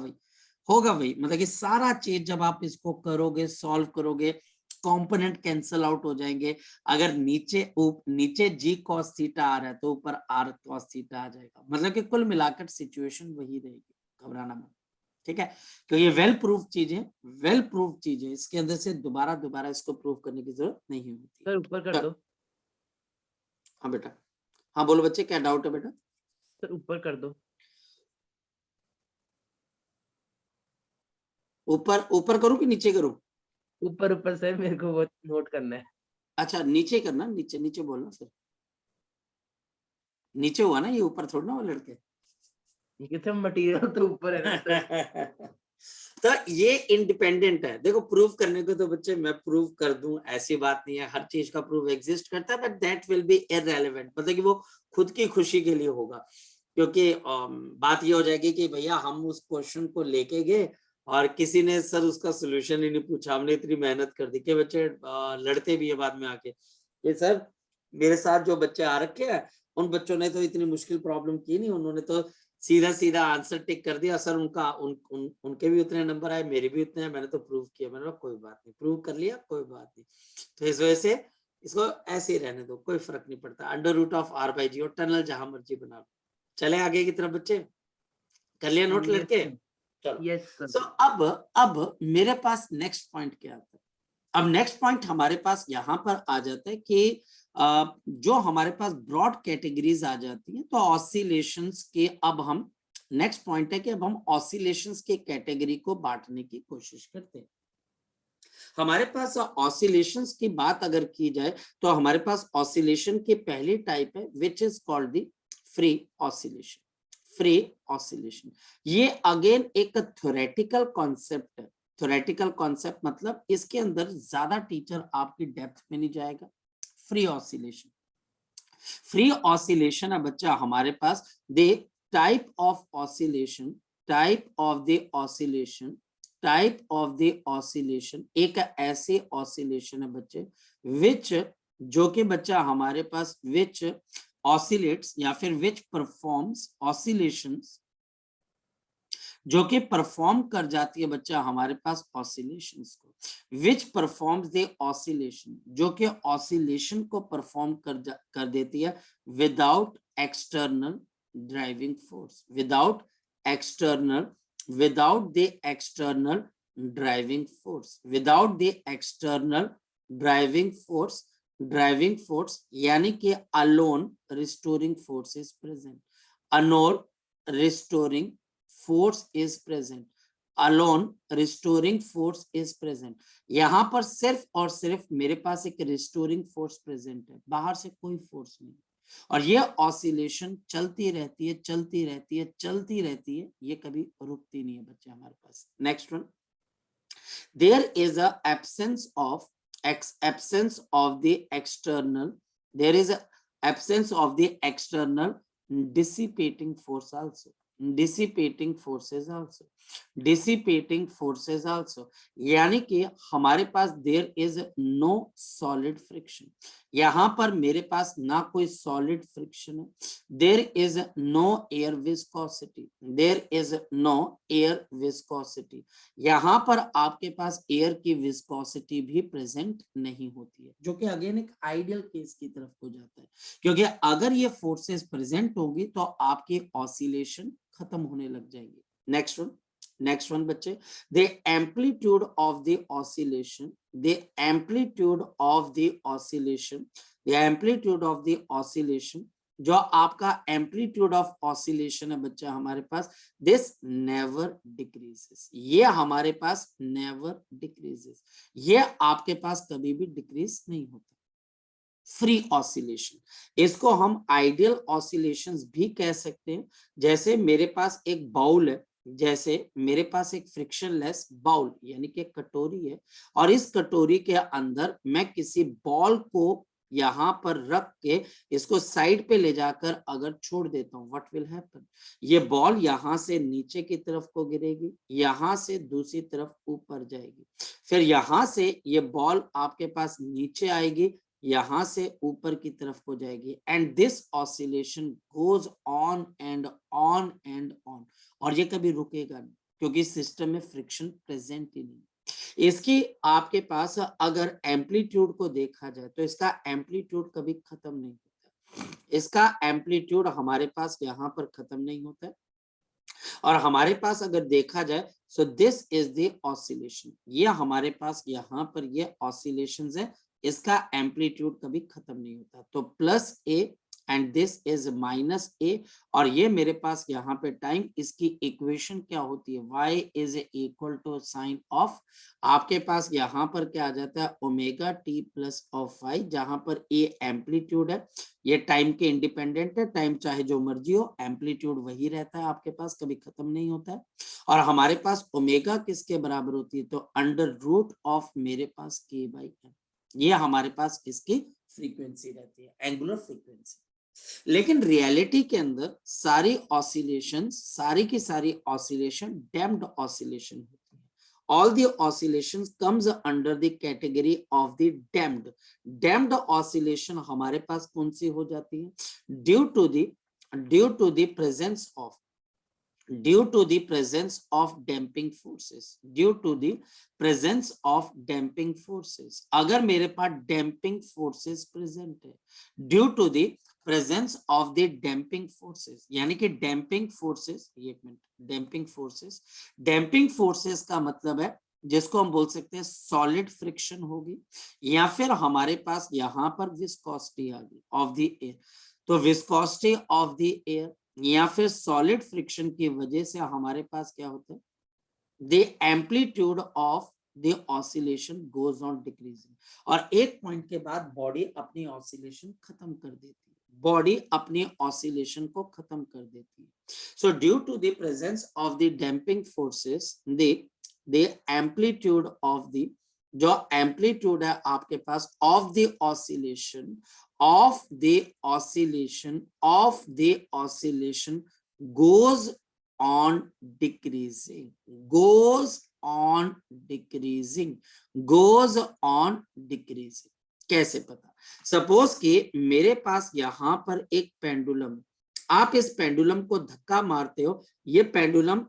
वही, मतलब कि सारा चीज जब आप इसको करोगे, सॉल्व करोगे, कंपोनेंट कैंसल आउट हो जाएंगे। अगर नीचे जी कॉस थीटा आ रहा है तो ऊपर आर कॉस थीटा आ जाएगा, मतलब कि कुल मिलाकर सिचुएशन वही रहेगी, घबराना मत। ठीक है, क्योंकि ये वेल प्रूफ चीज है, इसके अंदर से दोबारा इसको प्रूव करने की जरूरत नहीं होती। सर ऊपर कर दो। हाँ बेटा, हाँ बोलो बच्चे, क्या डाउट है बेटा। सर ऊपर कर दो। ऊपर करूं कि नीचे करूं। ऊपर सर, मेरे को वो नोट करना है। अच्छा नीचे करना, नीचे बोलना फिर, नीचे हुआ ना, ये ऊपर थोड़ा ना वो लड़के। ये सर मटेरियल तो ऊपर है ना सर। तो ये इंडिपेंडेंट है। देखो प्रूव करने को तो बच्चे मैं प्रूव कर दूं, ऐसी बात नहीं है, हर चीज का प्रूफ एग्जिस्ट करता है, but that will be irrelevant, मतलब कि वो खुद की खुशी के लिए होगा। क्योंकि बात ये हो जाएगी कि भैया हम उस क्वेश्चन को लेके गए और किसी ने सर उसका सोल्यूशन ही नहीं पूछा, हमने इतनी मेहनत कर दी कि बच्चे लड़ते भी है बाद में आके कि सर मेरे साथ जो बच्चे आ रखे हैं उन बच्चों ने तो इतनी मुश्किल प्रॉब्लम की नहीं, उन्होंने तो सीधा आंसर टिक कर दिया सर, उनके भी उतने नंबर आए, मेरे भी उतने हैं, मैंने तो प्रूव किया। मैंने कहा कोई बात नहीं, प्रूव कर लिया, कोई बात नहीं। तो इस वजह से इसको ऐसे ही रहने दो, कोई फर्क नहीं पड़ता, under root of R by G, और टनल जहां मर्जी बना लो। चले आगे की तरफ बच्चे, कर लिया नोट यस लड़के, सर। चलो। Yes sir. सो अब मेरे पास नेक्स्ट पॉइंट क्या आता है। अब नेक्स्ट पॉइंट हमारे पास यहाँ पर आ जाता है कि जो हमारे पास ब्रॉड कैटेगरीज आ जाती हैं, तो ऑसिलेशंस के अब हम नेक्स्ट पॉइंट है कि अब हम ऑसिलेशंस के कैटेगरी को बांटने की कोशिश करते हैं। हमारे पास ऑसिलेशंस की बात अगर की जाए तो हमारे पास ऑसिलेशन की पहली टाइप है which is called the free oscillation. Free oscillation ये अगेन एक थ्योरेटिकल कॉन्सेप्ट है। थ्योरेटिकल कॉन्सेप्ट मतलब इसके अंदर ज्यादा टीचर आपकी डेप्थ में नहीं जाएगा। फ्री ऑसिलेशन है बच्चा हमारे पास, the type of oscillation type of the oscillation, type of the oscillation एक ऐसे ऑसिलेशन है बच्चे विच, जो कि बच्चा हमारे पास विच ऑसिलेट्स या फिर विच परफॉर्म्स ऑसिलेशंस, जो कि परफॉर्म कर जाती है बच्चा हमारे पास ऑसिलेशंस को, विच परफॉर्म्स द ऑसिलेशन, जो कि ऑसिलेशन को परफॉर्म कर देती है without external driving force, without the external driving force, without the external driving force यानी कि alone restoring force is present, alone restoring force is present, alone restoring force is present। यहां पर सिर्फ और सिर्फ मेरे पास एक रिस्टोरिंग फोर्स प्रेजेंट है, बाहर से कोई फोर्स नहीं, और ये ऑसिलेशन चलती रहती है, चलती रहती है, चलती रहती है, ये कभी रुकती नहीं है बच्चे हमारे पास। Next one, there is a absence of the external, there is a absence of the external dissipating force also, dissipating forces also, यानी कि हमारे पास there is no solid friction, यहां पर मेरे पास ना कोई solid friction है, there is no air viscosity, there is no air viscosity, यहां पर आपके पास एयर की विस्कोसिटी भी प्रेजेंट नहीं होती है, जो कि अगेन एक आइडियल केस की तरफ हो जाता है, क्योंकि अगर ये फोर्सेस प्रेजेंट होगी तो आपकी ऑसिलेशन खत्म होने लग जाएगी। नेक्स्ट वन बच्चे, the amplitude of the oscillation, the amplitude of the oscillation, the amplitude of the oscillation, जो आपका एम्पलीट्यूड ऑफ ऑसिलेशन है बच्चा हमारे पास, दिस नेवर डिक्रीजेस, ये हमारे पास नेवर डिक्रीजेस, ये आपके पास कभी भी डिक्रीज नहीं होता। फ्री ऑसिलेशन, इसको हम आइडियल ऑसिलेशंस भी कह सकते हैं। जैसे मेरे पास एक बाउल है, जैसे मेरे पास एक फ्रिक्शनलेस बाउल यानी कि कटोरी है, और इस कटोरी के अंदर मैं किसी बॉल को यहां पर रख के इसको साइड पे ले जाकर अगर छोड़ देता हूं, व्हाट विल हैपन, ये बॉल यहां से नीचे की तरफ को गिरेगी, यहां से दूसरी तरफ ऊपर जाएगी, फिर यहां से ये बॉल आपके पास नीचे आएगी, यहां से ऊपर की तरफ को जाएगी, and this oscillation goes on and on and on, और ये कभी रुकेगा नहीं क्योंकि सिस्टम में फ्रिक्शन प्रेजेंट ही नहीं। इसकी आपके पास अगर एम्पलीट्यूड को देखा जाए तो इसका एम्पलीट्यूड कभी खत्म नहीं होता, इसका एम्पलीट्यूड हमारे पास यहाँ पर खत्म नहीं होता है, और हमारे पास अगर देखा जाए so this is the oscillation, ये हमारे पास यहाँ पर ये ऑसिलेशंस है, इसका एम्पलीट्यूड कभी खत्म नहीं होता, तो plus A and this is minus A, और ये मेरे पास यहाँ पे टाइम, इसकी इक्वेशन क्या होती है, y is equal to sine of, आपके पास यहाँ पर क्या आ जाता है omega T plus of phi, जहां पर ए एम्पलीट्यूड है, ये टाइम के इंडिपेंडेंट है, टाइम चाहे जो मर्जी हो, एम्पलीट्यूड वही रहता है आपके पास, कभी खत्म नहीं होता है, और हमारे पास ओमेगा किसके बराबर होती है, तो अंडर रूट ऑफ मेरे पास के बाई एम, ये हमारे पास इसकी फ्रीक्वेंसी रहती है, एंगुलर फ्रीक्वेंसी। लेकिन रियलिटी के अंदर सारी ऑसिलेशन, सारी की सारी ऑसिलेशन डैम्प्ड ऑसिलेशन होती है, all the oscillation comes under the category of the damped. Damped oscillation हमारे पास कौन सी हो जाती है, due to the presence of due to the presence of damping forces, due to the presence of damping forces, अगर मेरे पास damping forces present है, due to the presence of the damping forces, यानी कि damping forces, एक minute, damping forces का मतलब है जिसको हम बोल सकते हैं सॉलिड फ्रिक्शन होगी, या फिर हमारे पास यहाँ पर विस्कोसिटी आ गई ऑफ द एयर, तो विस्कोसिटी ऑफ द एयर या फिर सॉलिड फ्रिक्शन की वजह से हमारे पास क्या होता है, the amplitude of the oscillation goes on decreasing, और एक पॉइंट के बाद बॉडी अपनी ऑसिलेशन खत्म कर देती है, बॉडी अपनी ऑसिलेशन को खत्म कर देती है। So due to the presence of the damping forces, the amplitude of the, जो एम्पलीट्यूड है आपके पास of the oscillation, of the oscillation goes on decreasing, goes on decreasing, goes on decreasing। कैसे पता? सपोज कि मेरे पास यहाँ पर एक पेंडुलम, आप इस पेंडुलम को धक्का मारते हो, ये पेंडुलम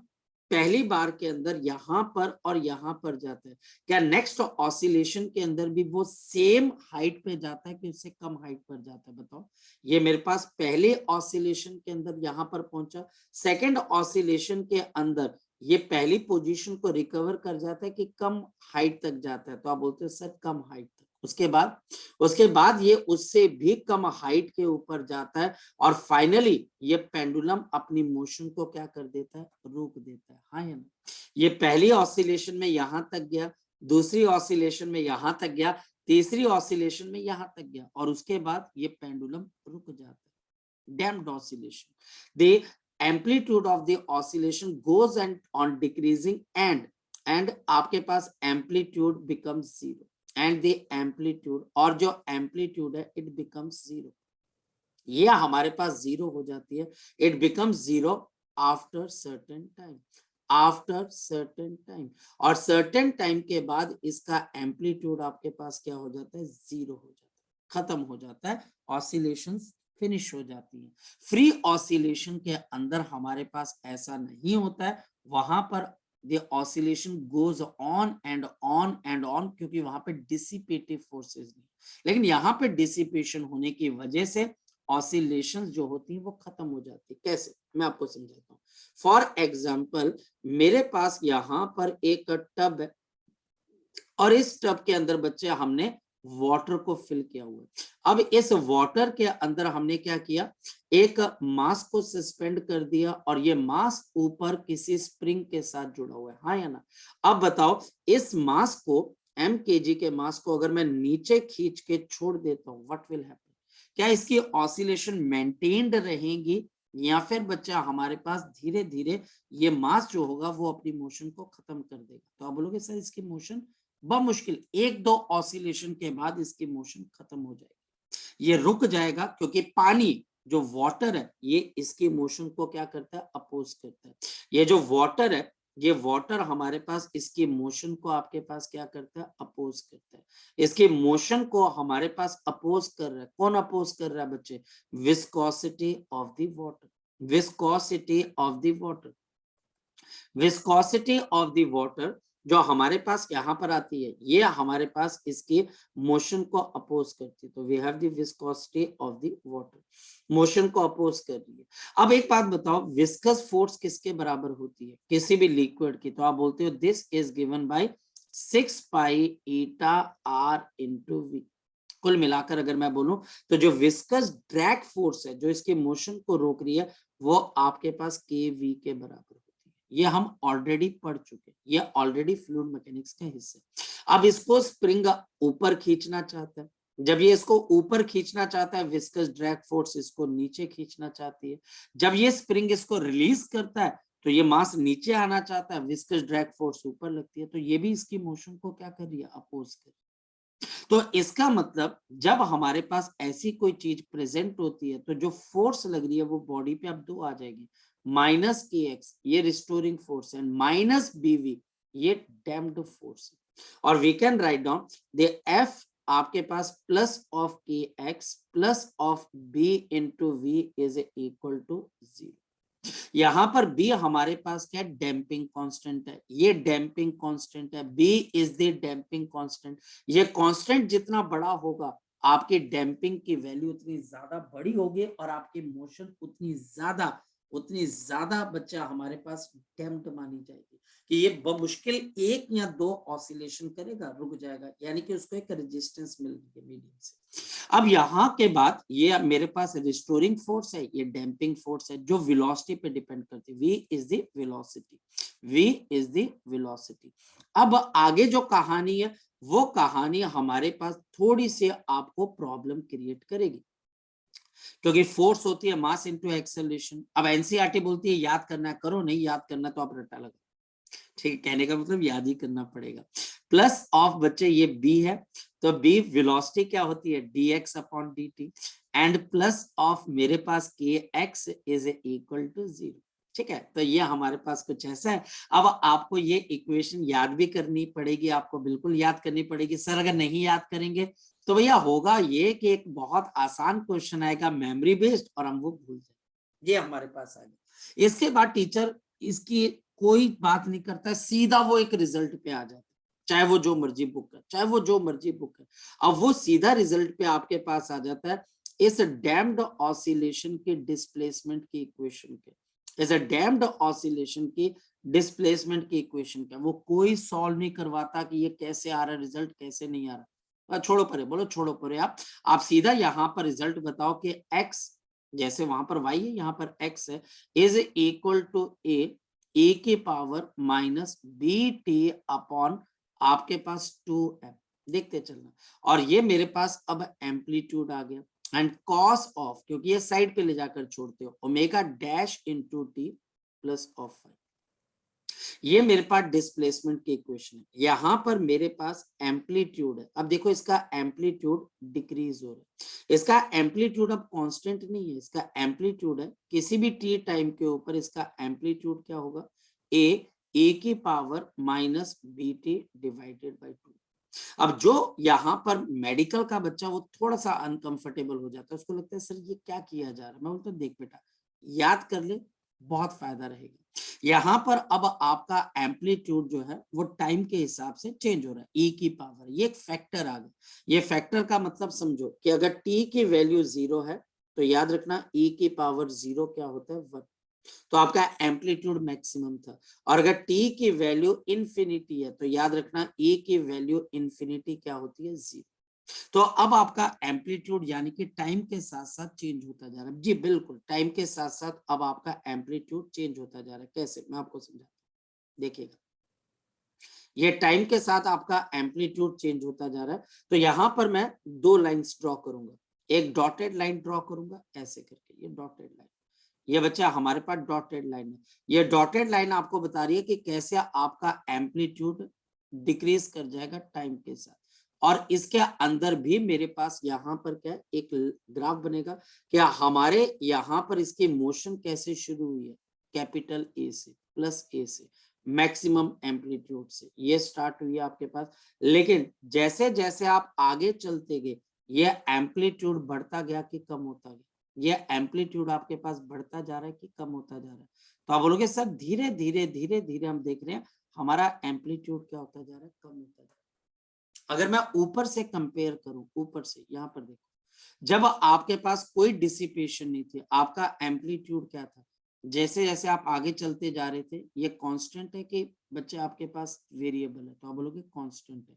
पहली बार के अंदर यहाँ पर और यहाँ पर जाता है, क्या नेक्स्ट ऑसिलेशन के अंदर भी वो सेम हाइट पे जाता है कि उससे कम हाइट पर जाता है? बताओ। ये मेरे पास पहले ऑसिलेशन के अंदर यहाँ पर पहुंचा, सेकंड ऑसिलेशन के अंदर ये पहली पोजीशन को रिकवर कर जाता है कि कम हाइट तक जाता है? तो आप बोलते हो सर कम हाइट तक। उसके बाद ये उससे भी कम हाइट के ऊपर जाता है और फाइनली ये पेंडुलम अपनी मोशन को क्या कर देता है? रोक देता है। हाँ या ना? ये पहली ऑसिलेशन में यहां तक गया, दूसरी ऑसिलेशन में यहां तक गया, तीसरी ऑसिलेशन में यहां तक गया और उसके बाद ये पेंडुलम रुक जाता है। Damped oscillation, the amplitude of the oscillation goes and on decreasing and आपके पास amplitude becomes zero and the amplitude, और जो एम्पलीट्यूड है it becomes zero, ये हमारे पास जीरो हो जाती है। it becomes zero after certain time, after certain time, और certain time के बाद इसका एम्पलीट्यूड आपके पास क्या हो जाता है? जीरो हो जाता है, खत्म हो जाता है, ऑसिलेशंस फिनिश हो जाती है। फ्री ऑसिलेशन के अंदर हमारे पास ऐसा नहीं होता है, वहां पर the oscillation goes on and on and on, क्योंकि वहां पे डिसिपेटिव फोर्सेस नहीं, लेकिन यहाँ पे डिसिपेशन होने की वजह से ऑसिलेशंस जो होती हैं वो खत्म हो जाती है। कैसे? मैं आपको समझाता हूँ। फॉर एग्जाम्पल, मेरे पास यहाँ पर एक टब है और इस टब के अंदर बच्चे हमने वाटर को फिल किया हुआ है। अब इस वाटर के अंदर हमने क्या किया? एक मास को सस्पेंड कर दिया और ये मास ऊपर किसी स्प्रिंग के साथ जुड़ा हुआ है। हाँ या ना? अब बताओ, इस मास को, m kg के मास को अगर मैं नीचे खींच के छोड़ देता हूँ, व्हाट विल हैपन? क्या इसकी ऑसिलेशन मेंटेन्ड रहेगी या फिर बच्चा हमारे पास धीरे धीरे ये मास जो होगा वो अपनी मोशन को खत्म कर देगा? तो आप बोलोगे सर इसकी मोशन बमुश्किल 1-2 ऑसिलेशन के बाद इसकी मोशन खत्म हो जाएगी, ये रुक जाएगा, क्योंकि पानी जो वाटर है ये इसकी मोशन को क्या करता है? अपोज करता है। ये जो वाटर है, ये वाटर हमारे पास इसकी मोशन को आपके पास क्या करता है? अपोज करता है। इसकी मोशन को हमारे पास अपोज कर रहा है। कौन अपोज कर रहा है बच्चे? Viscosity of the water, viscosity of the water, viscosity of the water जो हमारे पास यहाँ पर आती है, ये हमारे पास इसकी मोशन को अपोज करती है। तो we have the viscosity of the water, motion को अपोज कर रही है। अब एक बात बताओ, विस्कस फोर्स किसके बराबर होती है किसी भी लिक्विड की? तो आप बोलते हो this is given by 6 pi eta R into V. कुल मिलाकर अगर मैं बोलूं तो जो विस्कस ड्रैग फोर्स है जो इसके मोशन को रोक रही है, वो आपके पास के वी के बराबर होती है। ये हम ऑलरेडी पढ़ चुके हैं, ये ऑलरेडी फ्लूइड मैकेनिक्स का हिस्सा है। अब इसको स्प्रिंग ऊपर खींचना चाहता है, जब ये इसको ऊपर खींचना चाहता है, विस्कस ड्रैग फोर्स इसको नीचे खींचना चाहती है। जब ये स्प्रिंग इसको रिलीज करता है तो ये मास नीचे आना चाहता है, विस्कस ड्रैग फोर्स ऊपर लगती है, तो ये भी इसकी मोशन को क्या कर रही है? अपोज कर रही है। तो इसका मतलब जब हमारे पास ऐसी कोई चीज प्रेजेंट होती है तो जो फोर्स लग रही है वो बॉडी पे अब 2 आ जाएगी, माइनस के एक्स ये रिस्टोरिंग फोर्स है, माइनस बीवी ये डैम्प्ड फोर्स है। और we can write down the F आपके पास plus of K X plus of B into V is equal to 0। यहाँ पर B हमारे पास क्या? डैम्पिंग कांस्टेंट है, ये डैम्पिंग कांस्टेंट है, B is the damping constant. ये कांस्टेंट जितना बड़ा होगा आपकी डैम्पिंग की वैल्यू उतनी ज्यादा बड़ी होगी और आपकी मोशन उतनी ज्यादा बच्चा हमारे पास डैम्प्ड मानी जाएगी कि ये बमुश्किल 1 या 2 ऑसिलेशन करेगा, रुक जाएगा, यानी कि उसको एक रेजिस्टेंस मिल रही है मीडियम से। अब यहाँ के बाद ये मेरे पास रिस्टोरिंग फोर्स है, ये डैम्पिंग फोर्स है जो वेलोसिटी पे डिपेंड करती है। V is the velocity, V is the velocity. अब आगे जो कहानी है वो कहानी हमारे पास थोड़ी सी आपको प्रॉब्लम क्रिएट करेगी, क्योंकि फोर्स होती है मास इनटू एक्सेलरेशन। अब एनसीईआरटी बोलती है याद करना है, करो, नहीं याद करना तो आप रट्टा लगा, ठीक है, कहने का मतलब याद ही करना पड़ेगा। प्लस ऑफ बच्चे ये B है, तो B वेलोसिटी क्या होती है? dx upon dt, and plus of मेरे पास kx इज इक्वल टू 0। ठीक है, तो ये हमारे पास कुछ ऐसा है। अब आपको ये इक्वेशन याद भी करनी पड़ेगी, आपको बिल्कुल याद करनी पड़ेगी। सर अगर नहीं याद करेंगे तो भैया होगा ये कि एक बहुत आसान क्वेश्चन आएगा मेमोरी बेस्ड और हम वो भूल जाएंगे। ये हमारे पास आ गया। इसके बाद टीचर इसकी कोई बात नहीं करता, सीधा वो एक रिजल्ट पे आ जाता है, चाहे वो जो मर्जी बुक है, चाहे वो जो मर्जी बुक है। अब वो सीधा रिजल्ट पे आपके पास आ जाता है इस डैम्प्ड ऑसिलेशन के डिस्प्लेसमेंट की इक्वेशन के, इस डैम्प्ड ऑसिलेशन की डिस्प्लेसमेंट की इक्वेशन का। वो कोई सॉल्व नहीं करवाता कि ये कैसे आ रहा है रिजल्ट, कैसे नहीं आ रहा। छोड़ो परे, बोलो छोड़ो परे। आप सीधा यहाँ पर रिजल्ट बताओ कि x, जैसे वहां पर y है यहाँ पर x है, इज इक्वल टू a की पावर माइनस bt अपॉन आपके पास 2m। देखते चलना। और ये मेरे पास अब एम्पलीट्यूड आ गया एंड कॉस ऑफ, क्योंकि ये साइड पे ले जाकर छोड़ते हो, omega dash into T plus of 5। ये मेरे पास डिस्प्लेसमेंट की इक्वेशन है। यहां पर मेरे पास एम्पलीट्यूड है। अब देखो इसका एम्पलीट्यूड डिक्रीज हो रहा है। इसका एम्पलीट्यूड अब कांस्टेंट नहीं है, इसका एम्पलीट्यूड है किसी भी टी टाइम के ऊपर इसका एम्पलीट्यूड क्या होगा, ए की power minus B T divided by 2। अब जो यहाँ पर मेडिकल का बच्चा वो थोड़ा सा अनकंफर्टेबल हो जाता है, उसको लगता है सर ये क्या किया जा रहा है। मैं बोलता हूँ देख बेटा याद कर ले, बहुत फायदा रहेगा। यहाँ पर अब आपका एम्पलीट्यूड जो है वो टाइम के हिसाब से चेंज हो रहा है, ई की पावर, ये एक फैक्टर आ गया। ये फैक्टर का मतलब समझो कि अगर टी की वैल्यू 0 है तो याद रखना ई की पावर 0 क्या होता है 1, तो आपका एम्पलीट्यूड मैक्सिमम था। और अगर टी की वैल्यू इंफिनिटी है तो याद रखना ई की वैल्यू इंफिनिटी क्या होती है 0। तो अब आपका एम्पलीट्यूड यानी कि टाइम के साथ साथ चेंज होता जा रहा है। जी बिल्कुल, टाइम के साथ साथ अब आपका एम्पलीट्यूड चेंज होता जा रहा है। कैसे, मैं आपको समझाता हूं, देखिएगा। ये टाइम के साथ आपका एम्पलीट्यूड चेंज होता जा रहा है। तो यहां पर मैं दो लाइंस ड्रॉ करूंगा, एक डॉटेड लाइन ड्रॉ करूंगा ऐसे करके, ये डॉटेड लाइन। ये बच्चा हमारे पास डॉटेड लाइन है। ये डॉटेड लाइन आपको बता रही है कि कैसे आपका एम्पलीट्यूड डिक्रीज कर जाएगा टाइम के साथ। और इसके अंदर भी मेरे पास यहाँ पर क्या है, एक ग्राफ बनेगा। क्या हमारे यहाँ पर इसकी मोशन कैसे शुरू हुई है, कैपिटल ए से प्लस ए से मैक्सिमम एम्पलीट्यूड से ये स्टार्ट हुई है आपके पास। लेकिन जैसे जैसे आप आगे चलते गए ये एम्पलीट्यूड बढ़ता गया कि कम होता गया, ये एम्पलीट्यूड आपके पास बढ़ता जा रहा है कि कम होता जा रहा है। तो आप बोलोगे सर धीरे धीरे धीरे धीरे हम देख रहे हैं हमारा एम्पलीट्यूड क्या होता जा रहा है, कम होता जा रहा है। अगर मैं ऊपर से कंपेयर करूं, ऊपर से यहाँ पर देखो, जब आपके पास कोई डिसिपेशन नहीं थी आपका एम्पलीट्यूड क्या था, जैसे जैसे आप आगे चलते जा रहे थे ये कांस्टेंट है कि बच्चे आपके पास वेरिएबल है, तो आप बोलोगे कांस्टेंट है।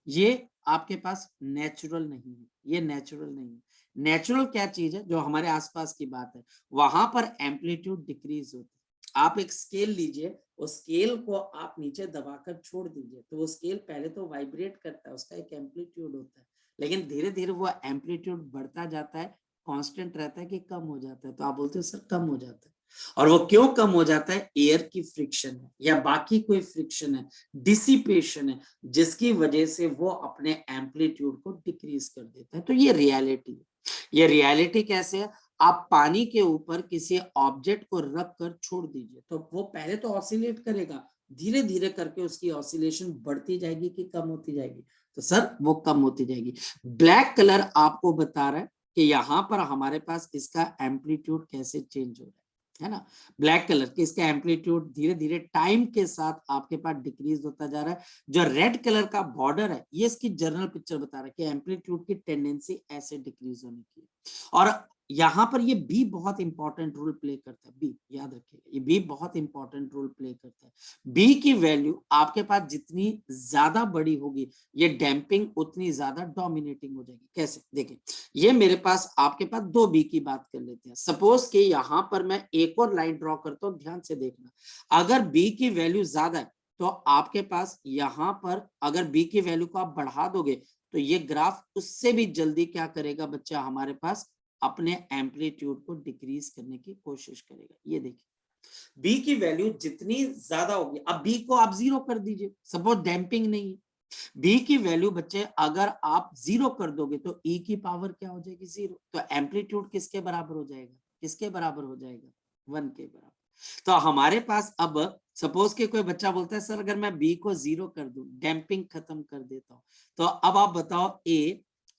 ये आपके पास नेचुरल नहीं है, ये नेचुरल नहीं है। नेचुरल क्या चीज है, जो हमारे आसपास की बात है, वहां पर एम्पलीट्यूड डिक्रीज होता है। आप एक स्केल लीजिए, उस स्केल को आप नीचे दबाकर छोड़ दीजिए तो वो स्केल पहले तो वाइब्रेट करता है, उसका एक एम्पलीट्यूड होता है, लेकिन धीरे धीरे वो एम्पलीट्यूड बढ़ता जाता है, कांस्टेंट रहता है कि कम हो जाता है। तो आप बोलते हो सर कम हो जाता है, और वो क्यों कम हो जाता है, एयर की फ्रिक्शन है या बाकी कोई फ्रिक्शन है, डिसिपेशन है, जिसकी वजह से वो अपने एम्पलीट्यूड को डिक्रीज कर देता है। तो ये रियलिटी है। ये रियलिटी कैसे है, आप पानी के ऊपर किसी ऑब्जेक्ट को रख कर छोड़ दीजिए तो वो पहले तो ऑसिलेट करेगा, धीरे धीरे करके उसकी ऑसिलेशन बढ़ती जाएगी कि कम होती जाएगी, तो सर वो कम होती जाएगी। ब्लैक कलर आपको बता रहा है कि यहाँ पर हमारे पास इसका एम्पलीट्यूड कैसे चेंज हो रहा है ना। ब्लैक कलर के इसका एम्पलीट्यूड धीरे धीरे टाइम के साथ आपके पास डिक्रीज होता जा रहा है। जो रेड कलर का बॉर्डर है ये इसकी जनरल पिक्चर बता रहा है कि एम्पलीट्यूड की टेंडेंसी ऐसे डिक्रीज होने की। और यहाँ पर ये बी बहुत इंपॉर्टेंट रोल प्ले करता है, बी याद रखिएगा, ये बी बहुत इंपॉर्टेंट रोल प्ले करता है। बी की वैल्यू आपके पास जितनी ज्यादा बड़ी होगी ये डैम्पिंग उतनी ज्यादा डोमिनेटिंग हो जाएगी। कैसे, देखिए ये मेरे पास आपके पास दो बी की बात कर लेते हैं। सपोज कि यहाँ पर मैं एक और लाइन ड्रॉ करता हूँ, ध्यान से देखना। अगर बी की वैल्यू ज्यादा है तो आपके पास यहाँ पर अगर बी की वैल्यू को आप बढ़ा दोगे तो ये ग्राफ उससे भी जल्दी क्या करेगा बच्चा, हमारे पास अपने एम्पलीट्यूड को डिक्रीज करने की कोशिश करेगा। ये देखिए बी की वैल्यू जितनी ज्यादा होगी, अब बी को आप 0 कर दीजिए, सपोज डैम्पिंग नहीं है, बी की वैल्यू बच्चे अगर आप 0 कर दोगे तो ई की पावर क्या हो जाएगी 0, तो एम्पलीट्यूड किसके बराबर हो जाएगा, किसके बराबर हो जाएगा 1 के बराबर। तो हमारे पास अब सपोज के कोई बच्चा बोलता है सर अगर मैं बी को 0 कर दूं, डैम्पिंग खत्म कर देता हूं, तो अब आप बताओ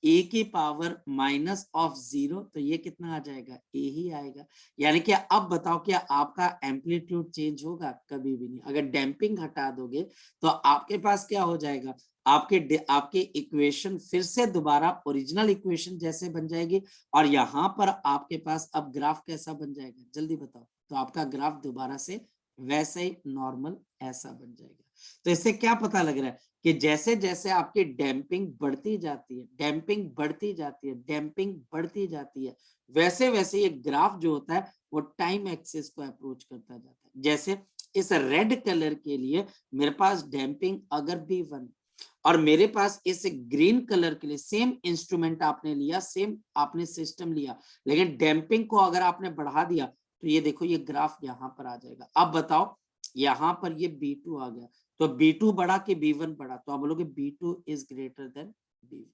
ए की पावर -0, तो ये कितना आ जाएगा, ए ही आएगा। यानी कि अब बताओ क्या आपका एम्पलीट्यूड चेंज होगा, कभी भी नहीं। अगर डैम्पिंग हटा दोगे तो आपके पास क्या हो जाएगा, आपके इक्वेशन फिर से दोबारा ओरिजिनल इक्वेशन जैसे बन जाएगी, और यहाँ पर आपके पास अब ग्राफ कैसा बन जाएगा, जल्दी बताओ। तो आपका ग्राफ दोबारा से वैसे ही नॉर्मल ऐसा बन जाएगा। तो इससे क्या पता लग रहा है कि जैसे जैसे आपकी डैम्पिंग बढ़ती जाती है, डैम्पिंग बढ़ती जाती है, डैम्पिंग बढ़ती जाती है, वैसे वैसे ये ग्राफ जो होता है वो टाइम एक्सिस को अप्रोच करता जाता है। जैसे इस रेड कलर के लिए मेरे पास डैम्पिंग अगर B1 और मेरे पास इस ग्रीन कलर के लिए सेम इंस्ट्रूमेंट आपने लिया, सेम आपने सिस्टम लिया, लेकिन डैम्पिंग को अगर आपने बढ़ा दिया तो ये देखो ये ग्राफ यहाँ पर आ जाएगा। अब बताओ यहाँ पर ये B2 आ गया, तो B2 बढ़ा कि B1 बढ़ा, तो आप बोलोगे B2 is greater than B1,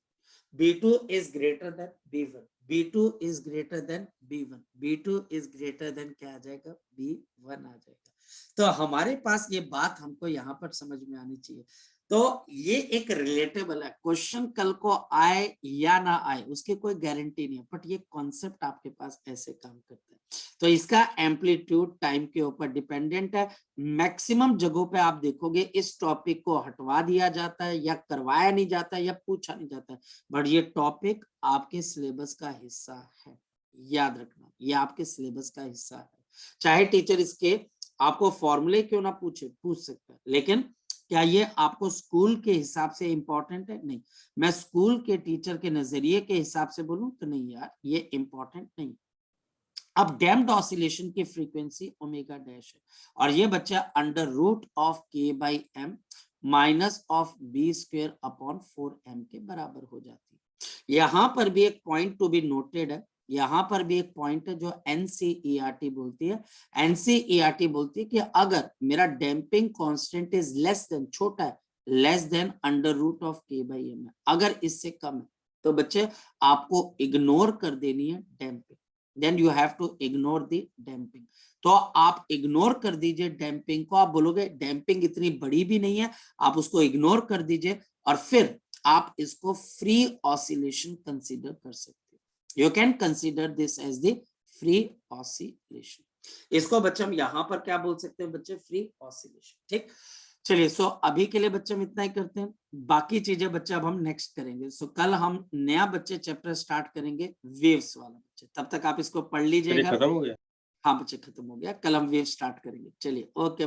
B2 is greater than B1, B2 is greater than B1, B2 is greater than क्या आ जाएगा, B1 आ जाएगा। तो हमारे पास ये बात हमको यहाँ पर समझ में आनी चाहिए। तो ये एक रिलेटेबल है, क्वेश्चन कल को आए या ना आए उसकी कोई गारंटी नहीं है, बट ये कॉन्सेप्ट आपके पास ऐसे काम करता है। तो इसका एम्पलीट्यूड टाइम के ऊपर डिपेंडेंट है। मैक्सिमम जगहों पे आप देखोगे इस टॉपिक को हटवा दिया जाता है या करवाया नहीं जाता है या पूछा नहीं जाता है, बट ये टॉपिक आपके सिलेबस का हिस्सा है, याद रखना ये आपके सिलेबस का हिस्सा है। चाहे टीचर इसके आपको फॉर्मूले क्यों ना पूछ सकता है, लेकिन क्या ये आपको स्कूल के हिसाब से इंपॉर्टेंट है, नहीं। मैं स्कूल के टीचर के नजरिए के हिसाब से बोलूं तो नहीं यार, ये इंपॉर्टेंट नहीं। अब डैम्प्ड ऑसिलेशन की फ्रीक्वेंसी ओमेगा डैश है, और ये बच्चा under root of k/m minus of b² upon 4m के बराबर हो जाती है। यहाँ पर भी एक पॉइंट टू बी नोटेड है, यहाँ पर भी एक पॉइंट है जो NCERT बोलती है। NCERT बोलती है कि अगर मेरा damping constant is less than, छोटा है, less than under root of k/m है, अगर इससे कम है तो बच्चे आपको इग्नोर कर देनी है damping, then you have to ignore the damping। तो आप इग्नोर कर दीजिए डैम्पिंग को, आप बोलोगे डैम्पिंग इतनी बड़ी भी नहीं है, आप उसको इग्नोर कर दीजिए और फिर आप इसको फ्री ऑसिलेशन कंसीडर कर सकते हो। You can consider this as the free oscillation. इसको बच्चे हम यहाँ पर क्या बोल सकते हैं बच्चे, फ्री ऑसिलेशन। ठीक, चलिए सो अभी के लिए बच्चे हम इतना ही करते हैं, बाकी चीजें बच्चे अब हम नेक्स्ट करेंगे। सो कल हम नया बच्चे चैप्टर स्टार्ट करेंगे वेव्स वाला बच्चे, तब तक आप इसको पढ़ लीजिएगा। खत्म हो गया। हाँ बच्चे खत्म हो गया, कल हम वेव स्टार्ट करेंगे। चलिए ओके।